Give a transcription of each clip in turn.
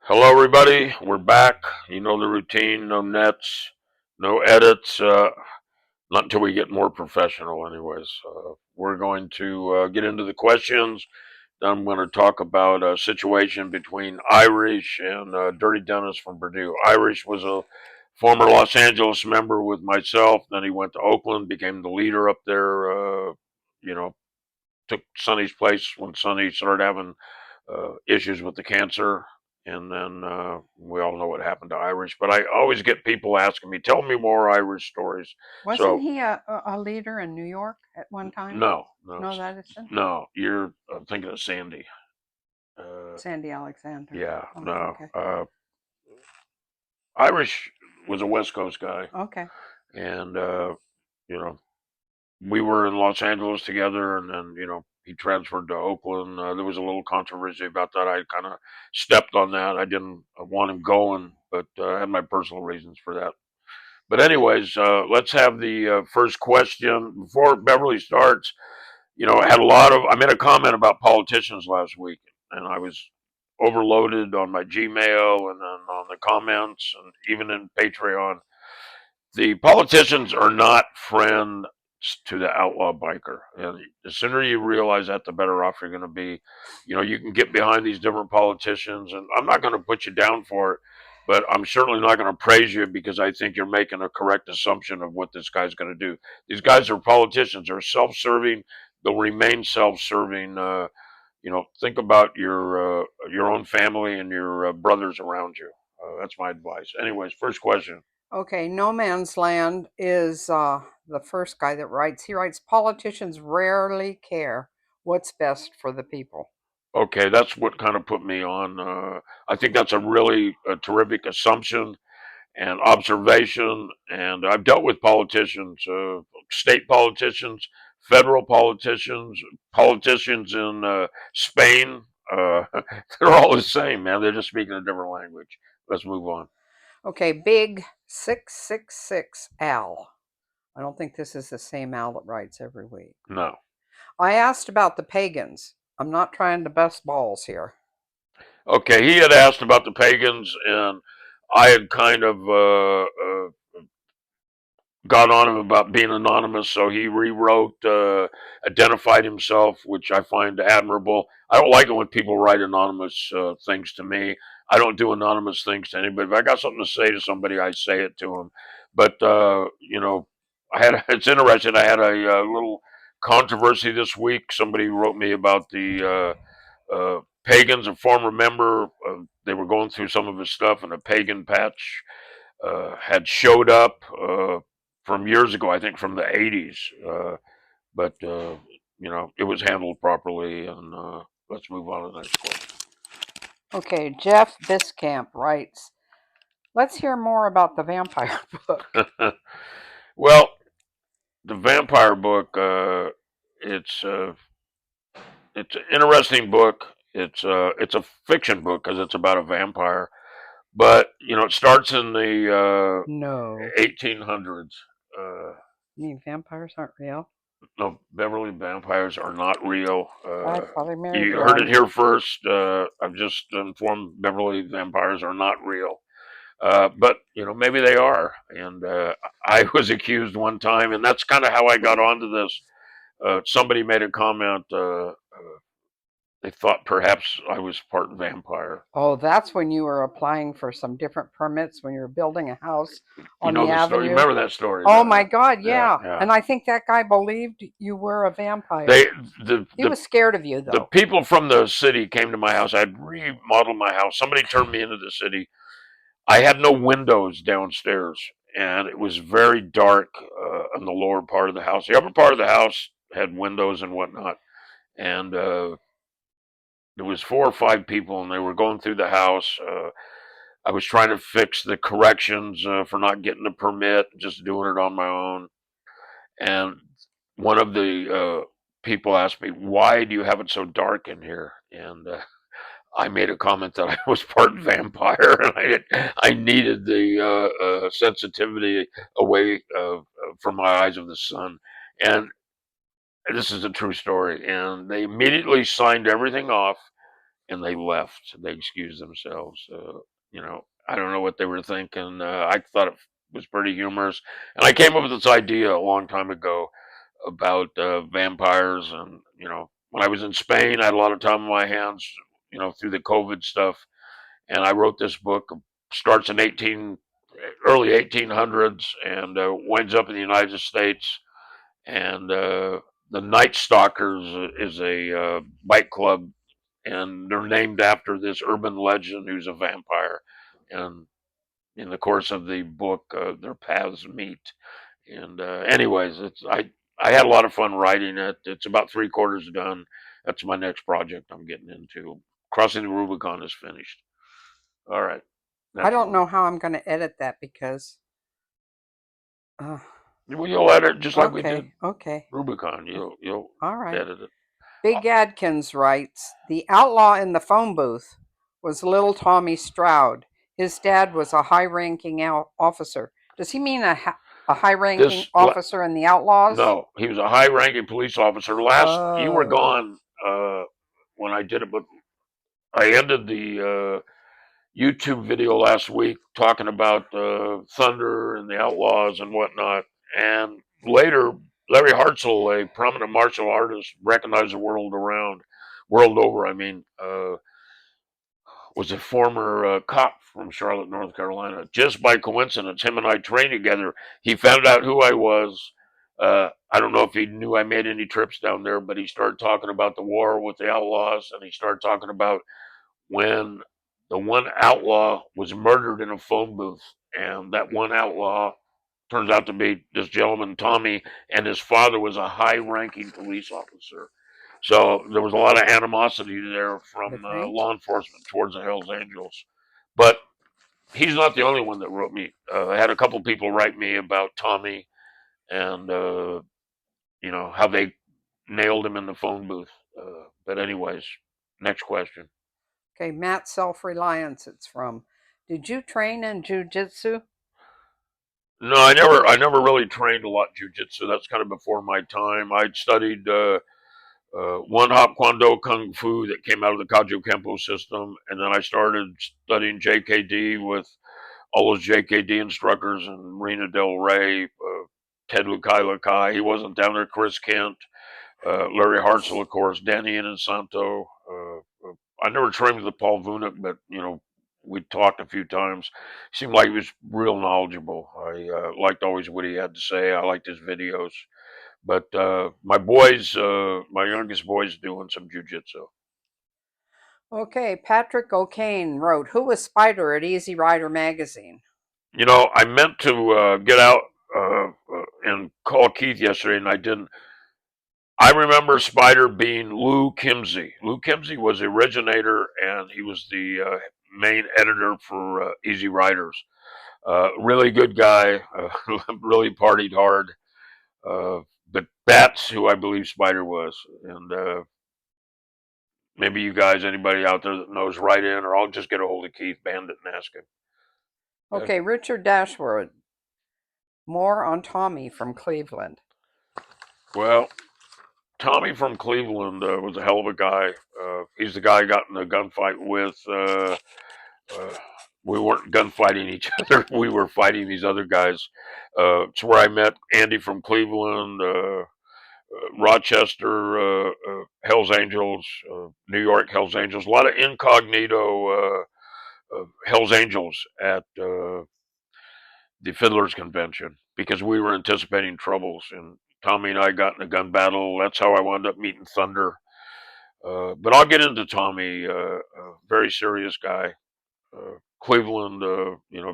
Hello, everybody. We're back. You know the routine. No nets, no edits. Not until we get more professional, anyways. We're going to get into the questions. Then I'm going to talk about a situation between Irish and Dirty Dennis from Purdue. Irish was a former Los Angeles member with myself. Then he went to Oakland, became the leader up there. You know, took Sonny's place when Sonny started having issues with the cancer. And then we all know what happened to Irish. But I always get people asking me, tell me more Irish stories. Wasn't So, he a leader in New York at one time? no, no, No, that isn't. no, you're thinking of Sandy. Uh, Sandy Alexander. yeah, Oh, no. okay. Irish was a West Coast guy. Okay. And, you know, we were in Los Angeles together, and then he transferred to Oakland. There was a little controversy about that. I kind of stepped on that. I didn't want him going, but I had my personal reasons for that. But anyways, let's have the first question before Beverly starts. I had a lot of. I made a comment about politicians last week, and I was overloaded on my Gmail and then on the comments and even in Patreon. The politicians are not friends to the outlaw biker. And the sooner you realize that, the better off you're going to be. You can get behind these different politicians, and I'm not going to put you down for it, but I'm certainly not going to praise you because I think you're making a correct assumption of what this guy's going to do. These guys are politicians. They're self-serving. They'll remain self-serving. Think about your own family and your brothers around you. That's my advice. Anyways, first question. Okay. No Man's Land is the first guy that writes. He writes, politicians rarely care what's best for the people. Okay, that's what kind of put me on. I think that's a really terrific assumption and observation. And I've dealt with politicians, state politicians, federal politicians, politicians in Spain. They're all the same, man. They're just speaking a different language. Let's move on. Okay. Big 666 Al. I don't think this is the same Al that writes every week. No. I asked about the pagans. I'm not trying to bust balls here. Okay, he had asked about the pagans, and I had kind of got on him about being anonymous, so he rewrote, identified himself, which I find admirable. I don't like it when people write anonymous things to me. I don't do anonymous things to anybody. If I got something to say to somebody, I say it to them. But it's interesting. I had a little controversy this week. Somebody wrote me about the pagans, a former member. They were going through some of his stuff, and a pagan patch had showed up from years ago, I think from the 80s. But, it was handled properly. And let's move on to the next Okay. Jeff Biscamp writes, let's hear more about the vampire book. question. Well, the vampire book, it's an interesting book. It's a fiction book because it's about a vampire, but it starts in the No. 1800s. Uh, You mean vampires aren't real? No, Beverly vampires are not real. I probably married You heard it one. here first. I've just informed Beverly vampires are not real. But maybe they are. And I was accused one time, and that's kind of how I got onto this. Somebody made a comment. They thought perhaps I was part vampire. Oh, that's when you were applying for some different permits when you were building a house You on know the the story. You avenue. remember that story? Oh my God, Yeah, yeah. yeah. And I think that guy believed you were a vampire. They the He the was scared of you, the though. people from the city came to my house. I'd remodeled my house. Somebody turned me into the city. I had no windows downstairs, and it was very dark in the lower part of the house. The upper part of the house had windows and whatnot, and there was 4 or 5 people, and they were going through the house. I was trying to fix the corrections for not getting a permit, just doing it on my own. And one of the people asked me, "Why do you have it so dark in here?" And I made a comment that I was part vampire, and I needed the sensitivity away from my eyes of the sun. And this is a true story. And they immediately signed everything off. and they left. They excused themselves. I don't know what they were thinking. I thought it was pretty humorous, and I came up with this idea a long time ago about vampires. And when I was in Spain, I had a lot of time on my hands. Through the COVID stuff, and I wrote this book. Starts in early 1800s and winds up in the United States. And the Night Stalkers is a bike club, and they're named after this urban legend who's a vampire. And in the course of the book, their paths meet. And anyways, I had a lot of fun writing it. It's about three quarters done. That's my next project I'm getting into. Crossing the Rubicon is finished. All right, I that's don't one. know how I'm going to edit that because. Uh, Well, you'll edit just like we okay, did okay, Rubicon. You'll all right. edit it. Uh, Big Adkins writes, the outlaw in the phone booth was little Tommy Stroud. His dad was a high-ranking officer. Does he mean a high-ranking this officer in the Outlaws? No, he was a high-ranking police officer. Last you were Oh, gone when I did it, but I ended the YouTube video last week talking about Thunder and the Outlaws and whatnot. And later, Larry Hartzell, a prominent martial artist, recognized world over. I mean, was a former cop from Charlotte, North Carolina. Just by coincidence, him and I trained together. He found out who I was. I don't know if he knew I made any trips down there, but he started talking about the war with the outlaws, and he started talking about when the one outlaw was murdered in a phone booth, and that one outlaw turns out to be this gentleman Tommy, and his father was a high-ranking police officer. So there was a lot of animosity there the from Grinch? law enforcement towards the Hells Angels. But he's not the only one that wrote me. I had a couple people write me about Tommy and how they nailed him in the phone booth. But anyways, next question. Okay, Matt Self-Reliance it's from. Did you train in jujitsu? No, I never really trained a lot jujitsu. That's kind of before my time. I'd studied one Hop Kwando Kung Fu that came out of the Kaju Kempo system, and then I started studying JKD with all those JKD instructors and Marina Del Rey, Ted Lukai Lukai. He wasn't down there. Chris Kent, Larry Hartzell, of course, Danny Inosanto. I never trained with Paul Vunick, but we talked a few times. Seemed like he was real knowledgeable. I liked always what he had to say. I liked his videos. But my youngest boy's doing some jujitsu. Okay, Patrick O'Kane wrote, who was Spider at Easy Rider magazine? I meant to get out and call Keith yesterday, and I didn't. I remember Spider being Lou Kimsey. Lou Kimsey was the originator, and he was the main editor for Easy Riders. Really good guy. Really partied hard. Uh, but that's who I believe Spider was. And maybe you guys, anybody out there that knows, write in, or I'll just get a hold of Keith Bandit and ask him. Okay. Okay, Richard Dashwood, more on Tommy from Cleveland. Well, Tommy from Cleveland was a hell of a guy. He's the guy I got in a gunfight with. Uh, we weren't gunfighting each other. We were fighting these other guys. It's where I met Andy from Cleveland, Rochester, Hells Angels, New York Hells Angels. A lot of incognito Hells Angels at the Fiddlers Convention because we were anticipating troubles. And Tommy and I got in a gun battle. That's how I wound up meeting Thunder. But I'll get into Tommy, very serious guy. Cleveland,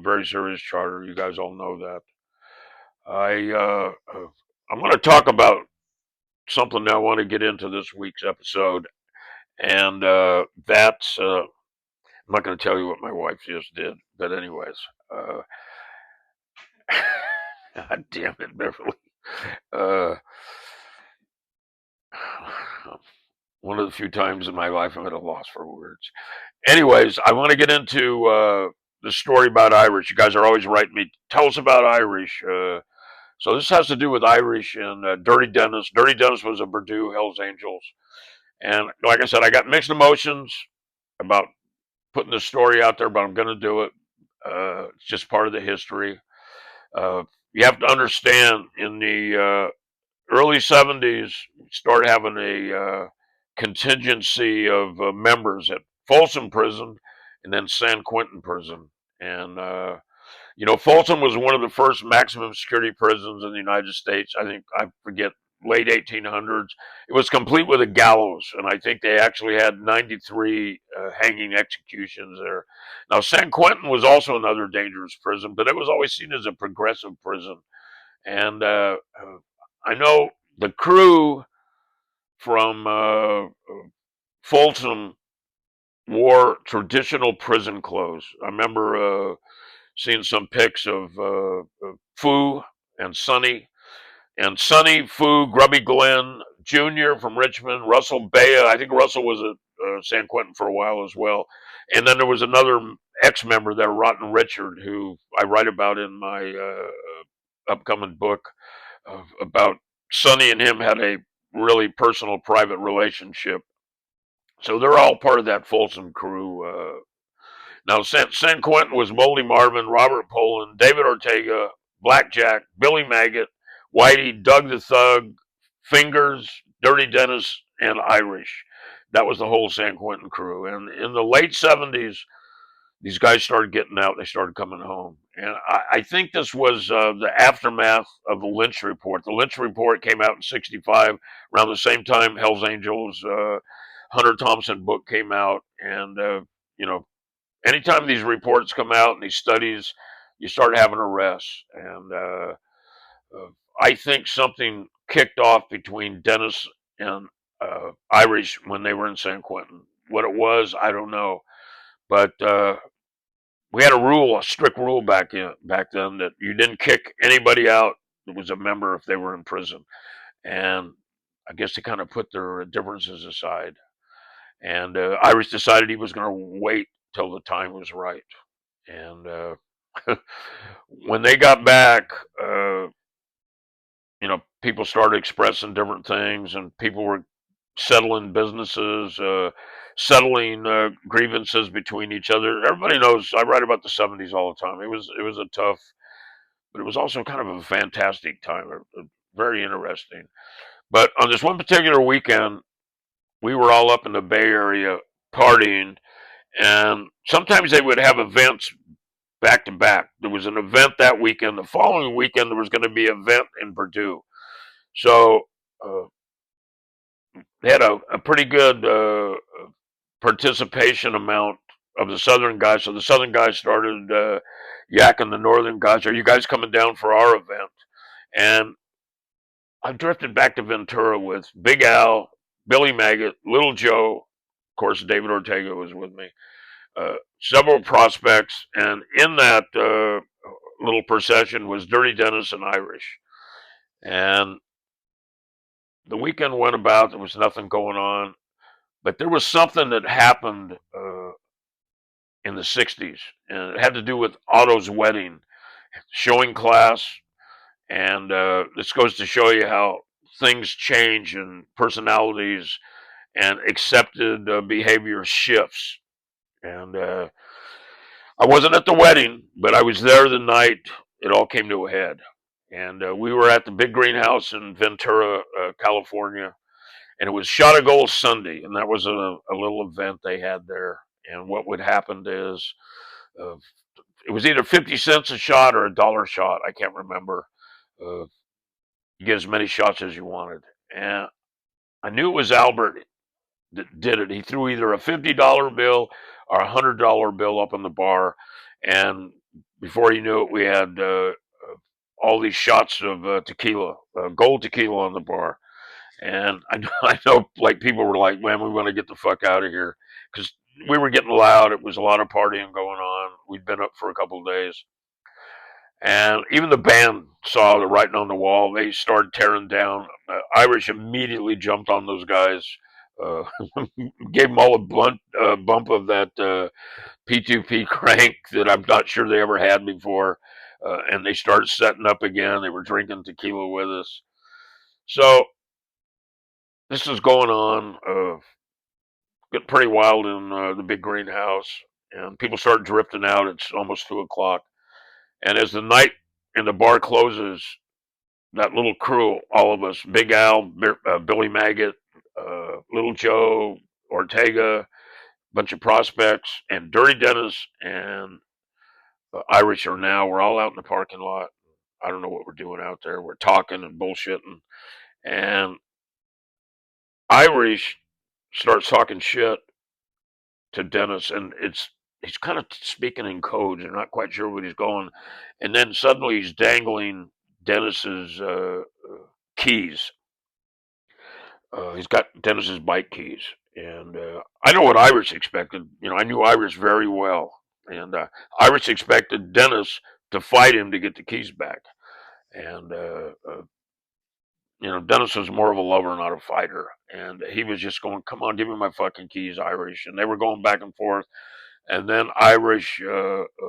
very serious charter. You guys all know that. I'm going to talk about something that I want to get into this week's episode, and that's I'm not going to tell you what my wife just did, but anyways, uh, God damn it, Beverly. Uh, one of the few times in my life I'm at a loss for words. Anyways, I want to get into the story about Irish. You guys are always writing me. Tell us about Irish. So this has to do with Irish and Dirty Dennis. Dirty Dennis was a Purdue Hells Angels, and like I said, I got mixed emotions. about putting the story out there, but I'm going to do it. It's just part of the history. Uh, you have to understand in the early '70s, start having a contingency of members at Folsom Prison and then San Quentin Prison. And Folsom was one of the first maximum security prisons in the United States. I think I forget late 1800s. It was complete with a gallows, and I think they actually had 93 hanging executions there. Now, San Quentin was also another dangerous prison, but it was always seen as a progressive prison. And I know the crew from Folsom wore traditional prison clothes. I remember seeing some pics of Fu and Sonny. And Sonny, Fu, Grubby Glenn Jr. from Richmond, Russell Baya. I think Russell was at San Quentin for a while as well. And then there was another ex-member there, Rotten Richard, who I write about in my upcoming book about Sonny and him had a really personal, private relationship. So they're all part of that Folsom crew. Now, San Quentin was Moldy Marvin, Robert Poland, David Ortega, Blackjack, Billy Maggot, Whitey, Doug the Thug, Fingers, Dirty Dennis, and Irish. That was the whole San Quentin crew. And in the late '70s, these guys started getting out. They started coming home. And I think this was the aftermath of the Lynch Report. The Lynch Report came out in '65, around the same time Hell's Angels, Hunter Thompson book came out. And, you know, anytime these reports come out and these studies, you start having arrests. And uh, I think something kicked off between Dennis and Irish when they were in San Quentin. What it was, I don't know. But we had a rule, a strict rule back then that you didn't kick anybody out that was a member if they were in prison. And I guess they kind of put their differences aside. And Irish decided he was going to wait till the time was right. And when they got back, uh, people started expressing different things, and people were settling businesses, settling grievances between each other. Everybody knows I write about the '70s all the time. It was a tough, but it was also kind of a fantastic time, very interesting. But on this one particular weekend, we were all up in the Bay Area partying, and sometimes they would have events back to back. There was an event that weekend. The following weekend, there was going to be an event in Purdue. So uh, they had a pretty good participation amount of the Southern guys. So the Southern guys started yakking the Northern guys, "Are you guys coming down for our event?" And I drifted back to Ventura with Big Al, Billy Maggot, Little Joe. Of course, David Ortega was with me. Several prospects, and in that little procession was Dirty Dennis and Irish. And the weekend went about. There was nothing going on, but there was something that happened in the '60s, and it had to do with Otto's wedding, showing class, and this goes to show you how things change and personalities and accepted behavior shifts. And I wasn't at the wedding, but I was there the night it all came to a head. And we were at the big greenhouse in Ventura, California, and it was Shot of Gold Sunday, and that was a little event they had there. And what would happen is uh, it was either 50 cents a shot or a dollar shot. I can't remember. Uh, you get as many shots as you wanted. And I knew it was Albert that did it. He threw either a $50 bill or a $100 bill up on the bar. And before you knew it, we had all these shots of tequila, gold tequila on the bar. And I know, like people were like, "Man, we want to get the fuck out of here," because we were getting loud. It was a lot of partying going on. We'd been up for a couple of days, and even the band saw the writing on the wall. They started tearing down. Irish immediately jumped on those guys, uh, gave them all a bump of that P2P crank that I'm not sure they ever had before, and they started setting up again. They were drinking tequila with us. So this is going on. getting pretty wild in the big greenhouse, and people start drifting out. It's almost 2 o'clock, and as the night in the bar closes, that little crew, all of us, Big Al, Billy Maggot, Little Joe, Ortega, bunch of prospects, and Dirty Dennis and Irish are now. We're all out in the parking lot. I don't know what we're doing out there. We're talking and bullshitting, and Irish starts talking shit to Dennis, and he's kind of speaking in codes. They're not quite sure what he's going, and then suddenly he's dangling Dennis's keys. He's got Dennis's bike keys, and I know what Irish expected. You know, I knew Irish very well, and Irish expected Dennis to fight him to get the keys back, and you know, Dennis was more of a lover, not a fighter, and he was just going, "Come on, give me my fucking keys, Irish," and they were going back and forth. And then Irish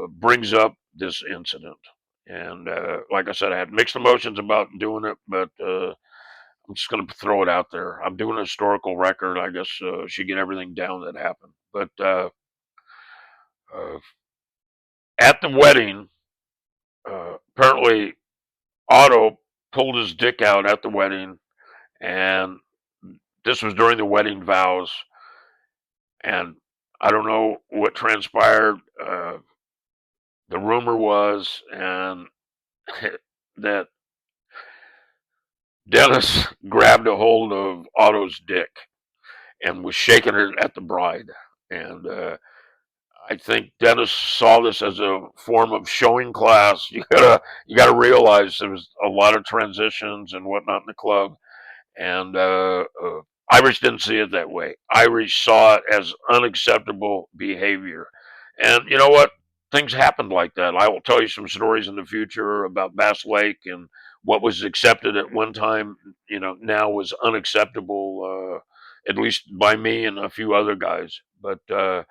brings up this incident. And like I said, I had mixed emotions about doing it, but I'm just going to throw it out there. I'm doing a historical record. I guess should get everything down that happened. But uh, at the wedding, apparently Otto pulled his dick out at the wedding, and this was during the wedding vows. And I don't know what transpired. The rumor was, and that Dennis grabbed a hold of Otto's dick and was shaking it at the bride. And I think Dennis saw this as a form of showing class. You gotta realize there was a lot of transitions and whatnot in the club, and Irish didn't see it that way. Irish saw it as unacceptable behavior, and you know what? Things happened like that. I will tell you some stories in the future about Bass Lake and what was accepted at one time. You know, now was unacceptable, at least by me and a few other guys. But uh,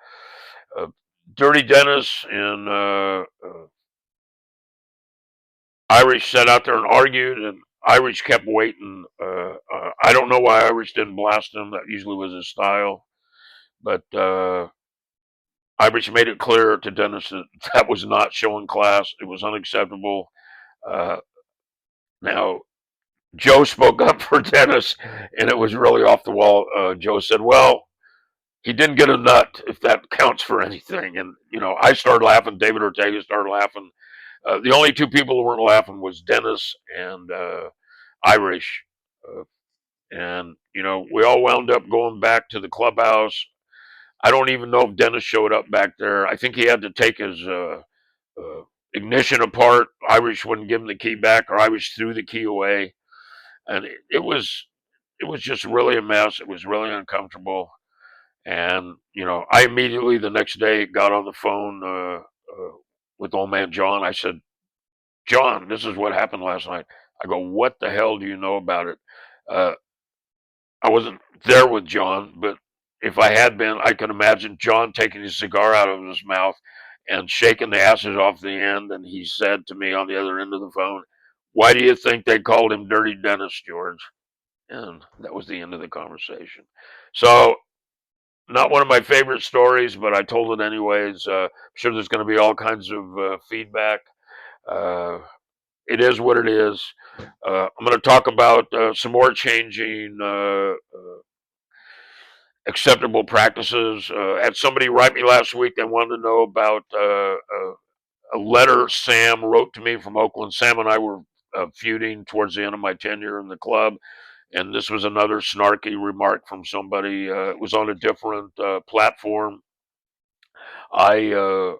Dirty Dennis and Irish sat out there and argued, and Irish kept waiting. I don't know why Irish didn't blast him. That usually was his style. But Irish made it clear to Dennis that that was not showing class. It was unacceptable. Uh, now, Joe spoke up for Dennis, and it was really off the wall. Joe said, "Well, he didn't get a nut, if that counts for anything." And you know, I started laughing. David Ortega started laughing. The only two people who weren't laughing was Dennis and Irish. Uh, and you know, we all wound up going back to the clubhouse. I don't even know if Dennis showed up back there. I think he had to take his ignition apart. Irish wouldn't give him the key back, or Irish threw the key away, and it was just really a mess. It was really uncomfortable. And you know, I immediately the next day got on the phone with old man John. I said, "John, this is what happened last night." I go, "What the hell do you know about it?" Uh, I wasn't there with John, but if I had been, I could imagine John taking his cigar out of his mouth and shaking the ashes off the end. And he said to me on the other end of the phone, "Why do you think they called him Dirty Dennis, George?" And that was the end of the conversation. So, not one of my favorite stories, but I told it anyways. I'm sure there's going to be all kinds of feedback. Uh, it is what it is. I'm going to talk about some more changing acceptable practices. Had somebody write me last week. They wanted to know about a letter Sam wrote to me from Oakland. Sam and I were feuding towards the end of my tenure in the club, and this was another snarky remark from somebody. It was on a different platform. I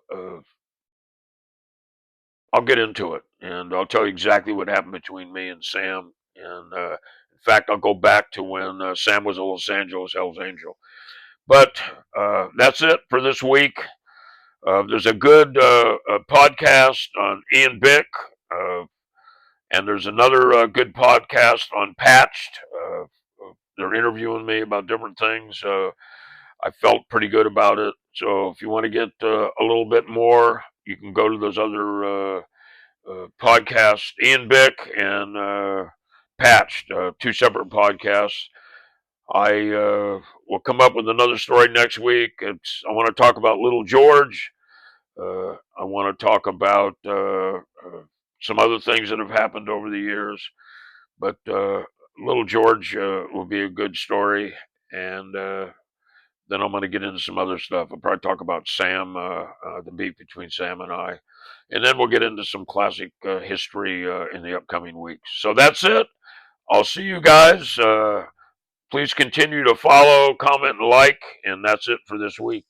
I'll get into it, and I'll tell you exactly what happened between me and Sam. And in fact, I'll go back to when Sam was a Los Angeles Hell's Angel. But that's it for this week. There's a good podcast on Ian Bick, uh, and there's another good podcast on Patched. They're interviewing me about different things. I felt pretty good about it. So if you want to get a little bit more, you can go to those other podcasts, Ian Bick and Patched, two separate podcasts. I will come up with another story next week. I want to talk about Little George. I want to talk about some other things that have happened over the years. But Little George will be a good story, and then I'm going to get into some other stuff. I'll probably talk about Sam, the beef between Sam and I, and then we'll get into some classic history in the upcoming weeks. So that's it. I'll see you guys. Please continue to follow, comment, and like, and that's it for this week.